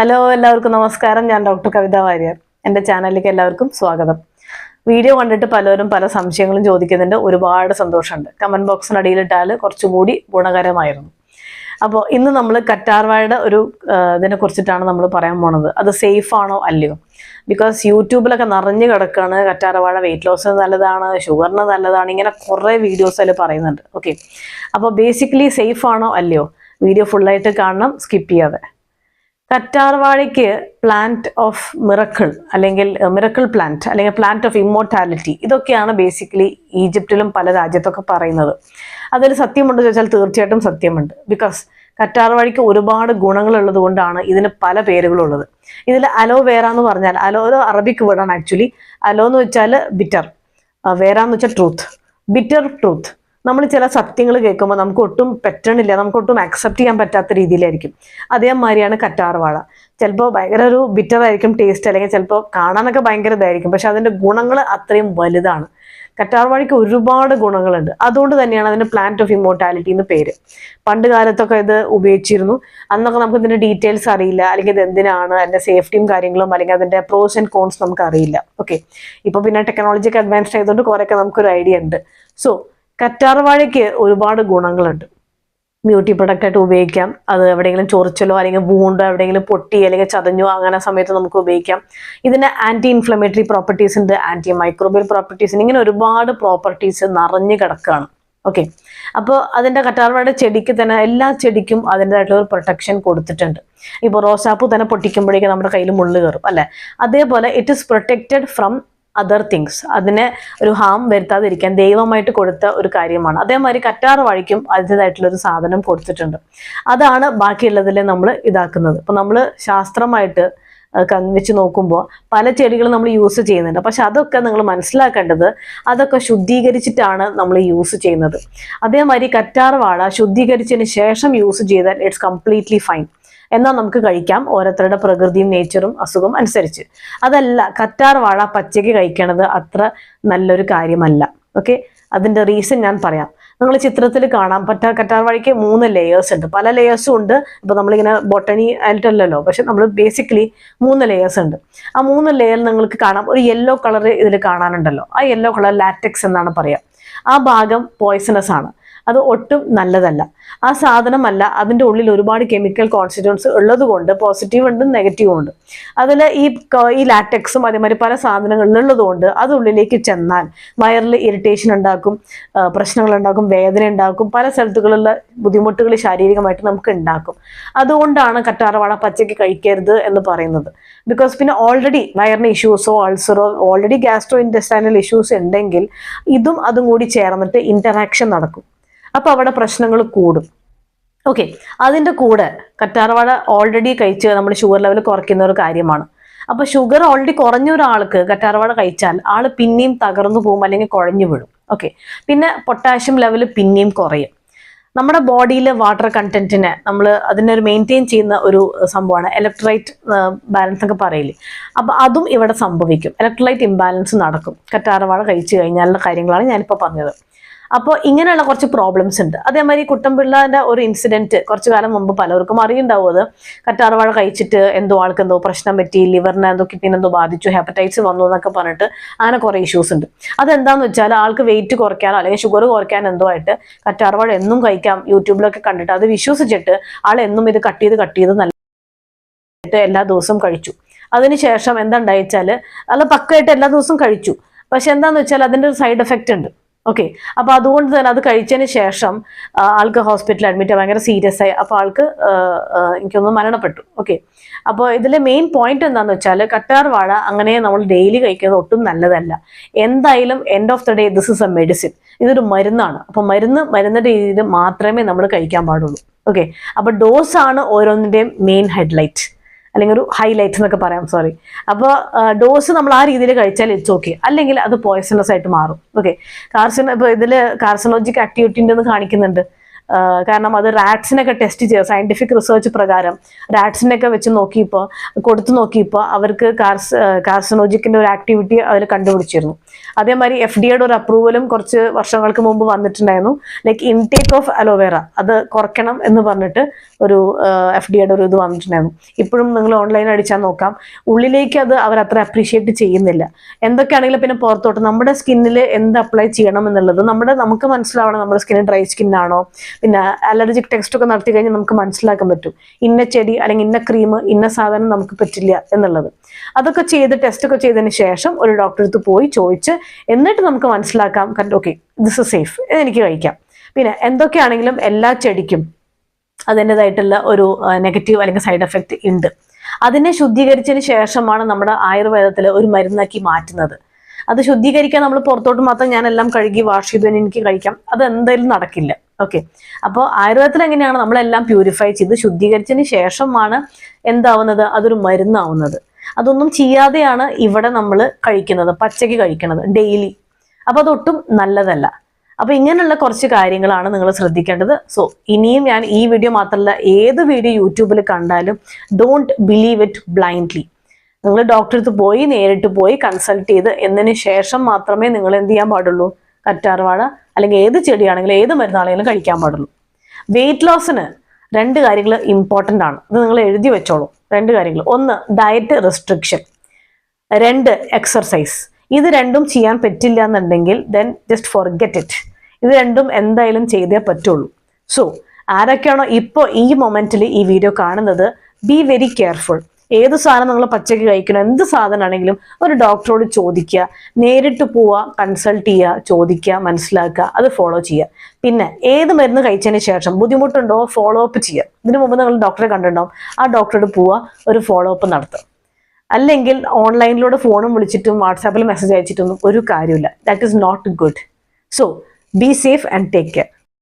Hello എല്ലാവർക്കും നമസ്കാരം. ഞാൻ ഡോക്ടർ കവിത വാര്യർ. എൻ്റെ ചാനലിലേക്ക് എല്ലാവർക്കും സ്വാഗതം. വീഡിയോ കണ്ടിട്ട് പലരും പല സംശയങ്ങളും ചോദിക്കുന്നുണ്ട്. ഒരുപാട് സന്തോഷമുണ്ട്. കമൻറ്റ് ബോക്സിനടിയിലിട്ടാൽ കുറച്ചുകൂടി ഗുണകരമായിരുന്നു. അപ്പോൾ ഇന്ന് നമ്മൾ കറ്റാർവാഴയുടെ ഒരു ഇതിനെ കുറിച്ചിട്ടാണ് നമ്മൾ പറയാൻ പോണത്. അത് സേഫ് ആണോ അല്ലയോ? ബിക്കോസ് യൂട്യൂബിലൊക്കെ നിറഞ്ഞു കിടക്കുകയാണ് കറ്റാർവാഴ വെയിറ്റ് ലോസിന് നല്ലതാണ്, ഷുഗറിന് നല്ലതാണ്, ഇങ്ങനെ കുറേ വീഡിയോസ് അതിൽ പറയുന്നുണ്ട്. ഓക്കെ, അപ്പോൾ ബേസിക്കലി സേഫ് ആണോ അല്ലയോ? വീഡിയോ ഫുള്ളായിട്ട് കാണണം, സ്കിപ്പ് ചെയ്യാതെ. കറ്റാർവാഴയ്ക്ക് പ്ലാന്റ് ഓഫ് മിറക്കിൾ അല്ലെങ്കിൽ മിറക്കിൾ പ്ലാന്റ് അല്ലെങ്കിൽ പ്ലാന്റ് ഓഫ് ഇമ്മോർട്ടാലിറ്റി, ഇതൊക്കെയാണ് ബേസിക്കലി ഈജിപ്തിലും പല രാജ്യത്തൊക്കെ പറയുന്നത്. അതിൽ സത്യമുണ്ടോ ചോദിച്ചാൽ തീർച്ചയായിട്ടും സത്യമുണ്ട്. ബിക്കോസ് കറ്റാർവാഴയ്ക്ക് ഒരുപാട് ഗുണങ്ങളുള്ളത് കൊണ്ടാണ് ഇതിന് പല പേരുകളുള്ളത്. ഇതിൽ അലോവേറ എന്ന് പറഞ്ഞാൽ, അലോ ഒരു അറബിക് വേർഡാണ് ആക്ച്വലി. അലോ എന്ന് വെച്ചാൽ ബിറ്റർ, വേറ എന്ന് വെച്ചാൽ ട്രൂത്ത്, ബിറ്റർ ട്രൂത്ത്. നമ്മൾ ചില സത്യങ്ങൾ കേൾക്കുമ്പോൾ നമുക്ക് ഒട്ടും പറ്റണില്ല, നമുക്ക് ഒട്ടും അക്സെപ്റ്റ് ചെയ്യാൻ പറ്റാത്ത രീതിയിലായിരിക്കും. അതേമാതിരിയാണ് കറ്റാർവാഴ. ചിലപ്പോൾ ഭയങ്കര ഒരു ബിറ്റർ ആയിരിക്കും ടേസ്റ്റ്, അല്ലെങ്കിൽ ചിലപ്പോൾ കാണാനൊക്കെ ഭയങ്കര ഇതായിരിക്കും, പക്ഷെ അതിൻ്റെ ഗുണങ്ങൾ അത്രയും വലുതാണ്. കറ്റാർവാഴയ്ക്ക് ഒരുപാട് ഗുണങ്ങളുണ്ട്. അതുകൊണ്ട് തന്നെയാണ് അതിന് പ്ലാന്റ് ഓഫ് ഇമ്മോർട്ടാലിറ്റി എന്ന് പേര്. പണ്ട് കാലത്തൊക്കെ ഇത് ഉപയോഗിച്ചിരുന്നു. അന്നൊക്കെ നമുക്ക് ഇതിൻ്റെ ഡീറ്റെയിൽസ് അറിയില്ല, അല്ലെങ്കിൽ ഇത് എന്തിനാണ്, അതിൻ്റെ സേഫ്റ്റിയും കാര്യങ്ങളും, അല്ലെങ്കിൽ അതിൻ്റെ പ്രോസ് ആൻഡ് കോൺസ് നമുക്ക് അറിയില്ല. ഓക്കെ, ഇപ്പോൾ പിന്നെ ടെക്നോളജി ഒക്കെ അഡ്വാൻസ്ഡ് ആയതുകൊണ്ട് കുറേയൊക്കെ നമുക്കൊരു ഐഡിയ ഉണ്ട്. സോ കറ്റാർവാഴയ്ക്ക് ഒരുപാട് ഗുണങ്ങളുണ്ട്. ബ്യൂട്ടി പ്രൊഡക്റ്റ് ആയിട്ട് ഉപയോഗിക്കാം. അത് എവിടെയെങ്കിലും ചൊറിച്ചലോ അല്ലെങ്കിൽ വൂണ്ടോ എവിടെയെങ്കിലും പൊട്ടി അല്ലെങ്കിൽ ചതഞ്ഞോ അങ്ങനെ സമയത്ത് നമുക്ക് ഉപയോഗിക്കാം. ഇതിന് ആൻറ്റി ഇൻഫ്ലമേറ്ററി പ്രോപ്പർട്ടീസ് ഉണ്ട്, ആൻറ്റി മൈക്രോബിയൽ പ്രോപ്പർട്ടീസ് ഉണ്ട്, ഇങ്ങനെ ഒരുപാട് പ്രോപ്പർട്ടീസ് നിറഞ്ഞു കിടക്കുകയാണ്. ഓക്കെ, അപ്പോൾ അതിൻ്റെ കറ്റാർവാഴയുടെ ചെടിക്ക് തന്നെ, എല്ലാ ചെടിക്കും അതിൻ്റെതായിട്ടുള്ള ഒരു പ്രൊട്ടക്ഷൻ കൊടുത്തിട്ടുണ്ട്. ഇപ്പോൾ റോസാപ്പൂ തന്നെ പൊട്ടിക്കുമ്പോഴേക്കും നമ്മുടെ കയ്യിൽ മുള്ളു കയറും അല്ലേ? അതേപോലെ it is protected from other things. അതിനെ ഒരു ഹാം വരുത്താതിരിക്കാൻ ദൈവമായിട്ട് കൊടുത്ത ഒരു കാര്യമാണ്. അതേമാതിരി കറ്റാർവാഴയ്ക്കും അതിൻ്റെതായിട്ടുള്ളൊരു സാധനം കൊടുത്തിട്ടുണ്ട്. അതാണ് ബാക്കിയുള്ളതിൽ നമ്മൾ ഇതാക്കുന്നത്. ഇപ്പം നമ്മൾ ശാസ്ത്രമായിട്ട് വെച്ച് നോക്കുമ്പോൾ പല ചെടികളും നമ്മൾ യൂസ് ചെയ്യുന്നുണ്ട്. പക്ഷെ അതൊക്കെ നിങ്ങൾ മനസ്സിലാക്കേണ്ടത്, അതൊക്കെ ശുദ്ധീകരിച്ചിട്ടാണ് നമ്മൾ യൂസ് ചെയ്യുന്നത്. അതേമാതിരി കറ്റാർവാഴ ശുദ്ധീകരിച്ചതിന് ശേഷം യൂസ് ചെയ്താൽ ഇറ്റ്സ് കംപ്ലീറ്റ്ലി ഫൈൻ. എന്നാൽ നമുക്ക് കഴിക്കാം, ഓരോരുത്തരുടെ പ്രകൃതിയും നേച്ചറും അസുഖം അനുസരിച്ച്. അതല്ല, കറ്റാർവാഴ പച്ചയ്ക്ക് കഴിക്കണത് അത്ര നല്ലൊരു കാര്യമല്ല. ഓക്കെ, അതിൻ്റെ റീസൺ ഞാൻ പറയാം. നിങ്ങൾ ചിത്രത്തിൽ കാണാം, കറ്റാർവാഴയ്ക്ക് 3 ലെയേഴ്സ് ഉണ്ട്. പല ലെയേഴ്സും ഉണ്ട്. ഇപ്പോൾ നമ്മളിങ്ങനെ ബൊട്ടണി ആയിട്ടല്ലല്ലോ, പക്ഷെ നമ്മൾ ബേസിക്കലി 3 ലെയേഴ്സ് ഉണ്ട്. ആ 3 ലെയർ നിങ്ങൾക്ക് കാണാം. ഒരു യെല്ലോ കളർ ഇതിൽ കാണാനുണ്ടല്ലോ, ആ യെല്ലോ കളർ ലാറ്റക്സ് എന്നാണ് പറയുക. ആ ഭാഗം പോയ്സണസ് ആണ്, അത് ഒട്ടും നല്ലതല്ല. ആ സാധനമല്ല, അതിൻ്റെ ഉള്ളിൽ ഒരുപാട് കെമിക്കൽ കോൺസ്റ്റിറ്റ്യൂൻസ് ഉള്ളത് കൊണ്ട് പോസിറ്റീവ് ഉണ്ട്, നെഗറ്റീവും ഉണ്ട്. അതിൽ ഈ ലാറ്റക്സും അതേമാതിരി പല സാധനങ്ങളിലുള്ളത് കൊണ്ട് അത് ഉള്ളിലേക്ക് ചെന്നാൽ വയറിൽ ഇറിറ്റേഷൻ ഉണ്ടാക്കും, പ്രശ്നങ്ങളുണ്ടാക്കും, വേദന ഉണ്ടാക്കും, പല സ്ഥലത്തുകളുള്ള ബുദ്ധിമുട്ടുകൾ ശാരീരികമായിട്ട് നമുക്ക് ഉണ്ടാക്കും. അതുകൊണ്ടാണ് കറ്റാർവാഴ പച്ചയ്ക്ക് കഴിക്കരുത് എന്ന് പറയുന്നത്. ബിക്കോസ് പിന്നെ ഓൾറെഡി വയറിന് ഇഷ്യൂസോ അൾസറോ ഓൾറെഡി ഗ്യാസ്ട്രോ ഇൻറ്റെസ്റ്റൈനൽ ഇഷ്യൂസ് ഉണ്ടെങ്കിൽ അതും കൂടി ചേർന്നിട്ട് ഇന്ററാക്ഷൻ നടക്കും. അപ്പോൾ അവിടെ പ്രശ്നങ്ങൾ കൂടും. ഓക്കെ, അതിൻ്റെ കൂടെ കറ്റാർവാഴ ഓൾറെഡി കഴിച്ച് നമ്മൾ ഷുഗർ ലെവൽ കുറയ്ക്കുന്ന ഒരു കാര്യമാണ്. അപ്പോൾ ഷുഗർ ഓൾറെഡി കുറഞ്ഞ ഒരാൾക്ക് കറ്റാർവാഴ കഴിച്ചാൽ ആൾ പിന്നെയും തകർന്നു പോകും, അല്ലെങ്കിൽ കുഴഞ്ഞു വീഴും. ഓക്കെ, പിന്നെ പൊട്ടാഷ്യം ലെവൽ പിന്നെയും കുറയും. നമ്മുടെ ബോഡിയിലെ വാട്ടർ കണ്ടന്റിനെ അതിനൊരു മെയിൻറ്റെയിൻ ചെയ്യുന്ന ഒരു സംഭവമാണ് ഇലക്ട്രോലൈറ്റ് ബാലൻസ് ഒക്കെ പറയില്ലേ. അപ്പോൾ അതും ഇവിടെ സംഭവിക്കും. ഇലക്ട്രോലൈറ്റ് ഇംബാലൻസ് നടക്കും കറ്റാർവാഴ കഴിച്ചു കഴിഞ്ഞാലുള്ള കാര്യങ്ങളാണ് ഞാനിപ്പോൾ പറഞ്ഞത്. അപ്പോൾ ഇങ്ങനെയുള്ള കുറച്ച് പ്രോബ്ലംസ് ഉണ്ട്. അതേമാതിരി കുട്ടൻപിള്ളാൻ്റെ ഒരു ഇൻസിഡൻറ്റ് കുറച്ചു കാലം മുമ്പ് പലർക്കും അറിയുണ്ടാവും. അത് കറ്റാർവാഴ കഴിച്ചിട്ട് ആൾക്ക് എന്തോ പ്രശ്നം പറ്റി, ലിവറിനെ കിഡ്നിനെ ബാധിച്ചു, ഹെപ്പറ്റൈറ്റിസ് വന്നു എന്നൊക്കെ പറഞ്ഞിട്ട് അങ്ങനെ കുറേ ഇഷ്യൂസ് ഉണ്ട്. അതെന്താന്ന് വെച്ചാൽ ആൾക്ക് വെയിറ്റ് കുറയ്ക്കാനോ അല്ലെങ്കിൽ ഷുഗർ കുറയ്ക്കാനോ ആയിട്ട് കറ്റാർവാഴ എന്നും കഴിക്കാം യൂട്യൂബിലൊക്കെ കണ്ടിട്ട് അത് വിശ്വസിച്ചിട്ട് ആൾ എന്നും ഇത് കട്ട് ചെയ്ത് നല്ലതായിട്ട് എല്ലാ ദിവസവും കഴിച്ചു. അതിനുശേഷം എന്താ ഉണ്ടായിച്ചാൽ അത് പക്കായിട്ട് എല്ലാ ദിവസവും കഴിച്ചു. പക്ഷെ എന്താന്ന് വെച്ചാൽ അതിൻ്റെ ഒരു സൈഡ് എഫക്റ്റ് ഉണ്ട്. ഓക്കെ, അപ്പോൾ അതുകൊണ്ട് തന്നെ അത് കഴിച്ചതിന് ശേഷം ആൾക്ക് ഹോസ്പിറ്റലിൽ അഡ്മിറ്റ്, ഭയങ്കര സീരിയസ് ആയി. അപ്പോൾ ആൾക്ക് എനിക്കൊന്ന് മരണപ്പെട്ടു. ഓക്കെ, അപ്പോൾ ഇതിലെ മെയിൻ പോയിന്റ് എന്താണെന്ന് വെച്ചാൽ കറ്റാർവാഴ അങ്ങനെ നമ്മൾ ഡെയിലി കഴിക്കുന്നത് ഒട്ടും നല്ലതല്ല. എന്തായാലും end of the day this is A medicine, ഇതൊരു മരുന്നാണ്. അപ്പോൾ മരുന്നിൻ്റെ രീതിയിൽ മാത്രമേ നമ്മൾ കഴിക്കാൻ പാടുള്ളൂ. ഓക്കെ, അപ്പോൾ ഡോസാണ് ഓരോന്നിൻ്റെയും മെയിൻ ഹെഡ്ലൈറ്റ്, അല്ലെങ്കിൽ ഒരു ഹൈലൈറ്റ് എന്നൊക്കെ പറയാം, സോറി. അപ്പോൾ ഡോസ് നമ്മൾ ആ രീതിയിൽ കഴിച്ചാൽ ഇറ്റ്സ് ഓക്കെ, അല്ലെങ്കിൽ അത് പോയ്സണസ് ആയിട്ട് മാറും. ഓക്കെ, ഇപ്പോൾ ഇതിൽ കാർസിനോജിക് ആക്ടിവിറ്റി ഉണ്ടെന്ന് കാണിക്കുന്നുണ്ട്. കാരണം അത് റാറ്റ്സിനൊക്കെ ടെസ്റ്റ് ചെയ്യുക, സയന്റിഫിക് റിസർച്ച് പ്രകാരം റാറ്റ്സിനൊക്കെ വെച്ച് കൊടുത്തു നോക്കിയപ്പോൾ അവർക്ക് കാർസിനോജിക്കിന്റെ ഒരു ആക്ടിവിറ്റി അവർ കണ്ടുപിടിച്ചിരുന്നു. അതേമാതിരി FDA ഒരു അപ്രൂവലും കുറച്ച് വർഷങ്ങൾക്ക് മുമ്പ് വന്നിട്ടുണ്ടായിരുന്നു. ലൈക്ക് ഇൻടേക്ക് ഓഫ് അലോവേറ അത് കുറയ്ക്കണം എന്ന് പറഞ്ഞിട്ട് ഒരു FDA ഒരു ഇത് വന്നിട്ടുണ്ടായിരുന്നു. ഇപ്പോഴും നിങ്ങൾ ഓൺലൈൻ അടിച്ചാൽ നോക്കാം, ഉള്ളിലേക്ക് അത് അവർ അത്ര അപ്രീഷിയേറ്റ് ചെയ്യുന്നില്ല. എന്തൊക്കെയാണെങ്കിലും പിന്നെ പുറത്തോട്ട് നമ്മുടെ സ്കിന്നിൽ എന്ത് അപ്ലൈ ചെയ്യണം എന്നുള്ളത് നമുക്ക് മനസ്സിലാവണം. നമ്മുടെ സ്കിന്ന് ഡ്രൈ സ്കിന്നാണോ, പിന്നെ അലർജിക് ടെസ്റ്റ് ഒക്കെ നടത്തി കഴിഞ്ഞാൽ നമുക്ക് മനസ്സിലാക്കാൻ പറ്റും ഇന്ന ചെടി അല്ലെങ്കിൽ ഇന്ന ക്രീം ഇന്ന സാധനം നമുക്ക് പറ്റില്ല എന്നുള്ളത്. അതൊക്കെ ടെസ്റ്റ് ഒക്കെ ചെയ്തതിന് ശേഷം ഒരു ഡോക്ടറെ അടുത്ത് പോയി ചോദിച്ച് എന്നിട്ട് നമുക്ക് മനസ്സിലാക്കാം, ഓക്കെ ദിസ് ഇസ് സേഫ്, എനിക്ക് കഴിക്കാം. പിന്നെ എന്തൊക്കെയാണെങ്കിലും എല്ലാ ചെടിക്കും അതിൻ്റെതായിട്ടുള്ള ഒരു നെഗറ്റീവ് അല്ലെങ്കിൽ സൈഡ് എഫക്റ്റ് ഉണ്ട്. അതിനെ ശുദ്ധീകരിച്ചതിന് ശേഷമാണ് നമ്മുടെ ആയുർവേദത്തിൽ ഒരു മരുന്നാക്കി മാറ്റുന്നത്. അത് ശുദ്ധീകരിക്കാൻ നമ്മൾ പുറത്തോട്ട് മാത്രം ഞാനെല്ലാം കഴുകി വാഷ് ചെയ്ത് എനിക്ക് കഴിക്കാം, അത് എന്തായാലും നടക്കില്ല. ഓക്കെ, അപ്പോൾ ആയുർവേദത്തിൽ എങ്ങനെയാണ് നമ്മളെല്ലാം പ്യൂരിഫൈ ചെയ്ത് ശുദ്ധീകരിച്ചതിന് ശേഷമാണ് എന്താവുന്നത്, അതൊരു മരുന്നാവുന്നത്. അതൊന്നും ചെയ്യാതെയാണ് ഇവിടെ നമ്മൾ കഴിക്കുന്നത്, പച്ചയ്ക്ക് കഴിക്കുന്നത് ഡെയിലി. അപ്പൊ അതൊട്ടും നല്ലതല്ല. അപ്പൊ ഇങ്ങനെയുള്ള കുറച്ച് കാര്യങ്ങളാണ് നിങ്ങൾ ശ്രദ്ധിക്കേണ്ടത്. സോ ഇനിയും ഞാൻ ഈ വീഡിയോ മാത്രമല്ല ഏത് വീഡിയോ യൂട്യൂബിൽ കണ്ടാലും ഡോണ്ട് ബിലീവ് ഇറ്റ് ബ്ലൈൻഡ്ലി. നിങ്ങൾ ഡോക്ടറെ അടുത്ത് പോയി നേരിട്ട് പോയി കൺസൾട്ട് ചെയ്ത് എന്നതിന് ശേഷം മാത്രമേ നിങ്ങൾ എന്ത് ചെയ്യാൻ പാടുള്ളൂ, കറ്റാർവാഴ അല്ലെങ്കിൽ ഏത് ചെടിയാണെങ്കിലും ഏത് മരുന്നാണെങ്കിലും കഴിക്കാൻ പാടുള്ളൂ. വെയിറ്റ് ലോസിന് 2 കാര്യങ്ങൾ ഇമ്പോർട്ടൻ്റ് ആണ്. ഇത് നിങ്ങൾ എഴുതി വെച്ചോളൂ. 2 കാര്യങ്ങൾ. 1 ഡയറ്റ് റെസ്ട്രിക്ഷൻ, 2 എക്സർസൈസ്. ഇത് രണ്ടും ചെയ്യാൻ പറ്റില്ല എന്നുണ്ടെങ്കിൽ ദെൻ ജസ്റ്റ് ഫോർഗെറ്റ് ഇറ്റ്. ഇത് രണ്ടും എന്തായാലും ചെയ്തേ പറ്റുള്ളൂ. സോ ആരൊക്കെയാണോ ഇപ്പോൾ ഈ മൊമെന്റിൽ ഈ വീഡിയോ കാണുന്നത്, ബി വെരി കെയർഫുൾ. ഏത് സാധനം നിങ്ങൾ പച്ചയ്ക്ക് കഴിക്കണം, എന്ത് സാധനമാണെങ്കിലും ഒരു ഡോക്ടറോട് ചോദിക്കുക, നേരിട്ട് പോവുക, കൺസൾട്ട് ചെയ്യുക, ചോദിക്കുക, മനസ്സിലാക്കുക, അത് ഫോളോ ചെയ്യുക. പിന്നെ ഏത് മരുന്ന് കഴിച്ചതിന് ശേഷം ബുദ്ധിമുട്ടുണ്ടോ ഫോളോ അപ്പ് ചെയ്യുക. ഇതിനു മുമ്പ് നിങ്ങൾ ഡോക്ടറെ കണ്ടിട്ടുണ്ടാവും, ആ ഡോക്ടറോട് പോവുക, ഒരു ഫോളോ അപ്പ് നടത്തുക. അല്ലെങ്കിൽ ഓൺലൈനിലൂടെ ഫോണും വിളിച്ചിട്ടും വാട്സാപ്പിൽ മെസ്സേജ് അയച്ചിട്ടൊന്നും ഒരു കാര്യമില്ല. That is not good. So be safe and take care.